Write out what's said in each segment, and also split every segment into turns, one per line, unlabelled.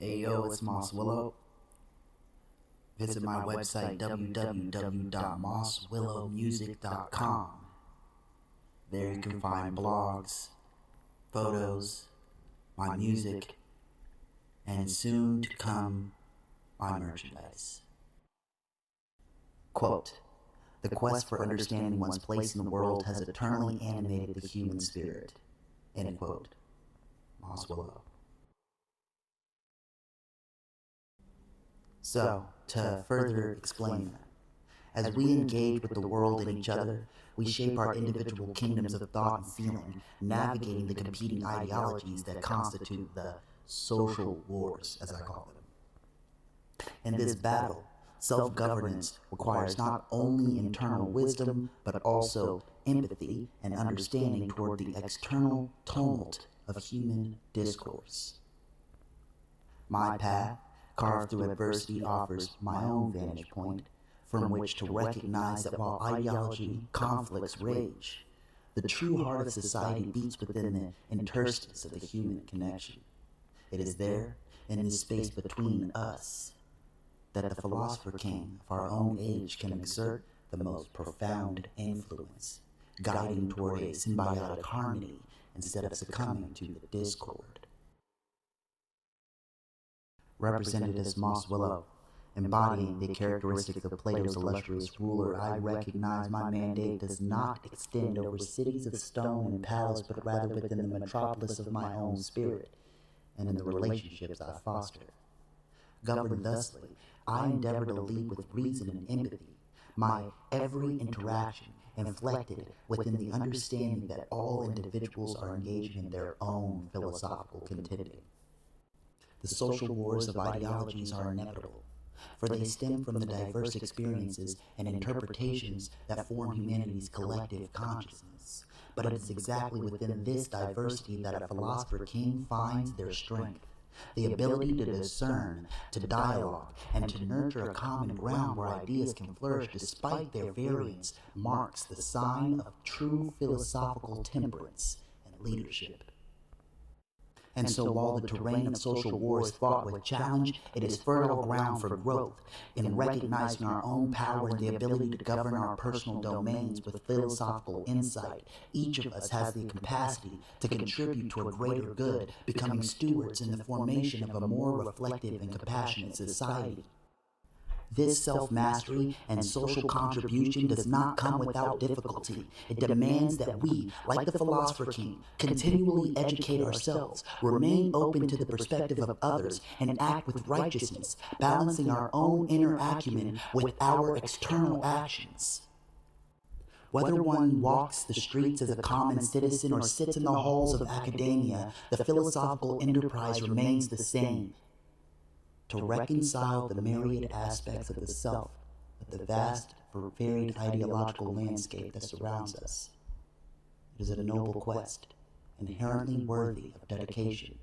Hey yo, it's Moss Willow. Visit my website www.mosswillowmusic.com. There you can find blogs, photos, my music, and soon to come, my merchandise. Quote, "The quest for understanding one's place in the world has eternally animated the human spirit." End quote. Moss Willow. So, to further explain that, as we engage with the world and each other, we shape our individual kingdoms of thought and feeling, navigating the competing ideologies that constitute the social wars, as I call them. In this battle, self-governance requires not only internal wisdom, but also empathy and understanding toward the external tumult of human discourse. My path, carved through adversity, offers my own vantage point from which to recognize that while ideology conflicts rage, the true heart of society beats within the interstices of the human connection. It is there, in this space between us, that the philosopher king of our own age can exert the most profound influence, guiding toward a symbiotic harmony instead of succumbing to the discord. Represented as Moss Willow, embodying the characteristics of Plato's illustrious ruler, I recognize my mandate does not extend over cities of stone and palace, but rather within the metropolis of my own spirit and in the relationships I foster. Governed thusly, I endeavor to lead with reason and empathy, my every interaction inflected within the understanding that all individuals are engaging in their own philosophical contending. The social wars of ideologies are inevitable, for they stem from the diverse experiences and interpretations that form humanity's collective consciousness. But it is exactly within this diversity that a philosopher king finds their strength, the ability to discern, to dialogue, and to nurture a common ground where ideas can flourish despite their variance marks the sign of true philosophical temperance and leadership. And so while the terrain of social war is fought with challenge, it is fertile ground for growth. In recognizing our own power and the ability to govern our personal domains with philosophical insight, each of us has the capacity to contribute to a greater good, becoming stewards in the formation of a more reflective and compassionate society. This self-mastery and social contribution does not come without difficulty. It demands that we, like the philosopher king, continually educate ourselves, remain open to the perspective of others, and act with righteousness, balancing our own inner acumen with our external actions. Whether one walks the streets as a common citizen or sits in the halls of academia, the philosophical enterprise remains the same: to reconcile the myriad aspects of the self with the vast, varied ideological landscape that surrounds us. It is a noble quest, inherently worthy of dedication.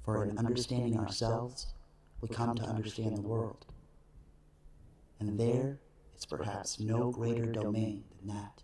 For in understanding ourselves, we come to understand the world. And there is perhaps no greater domain than that.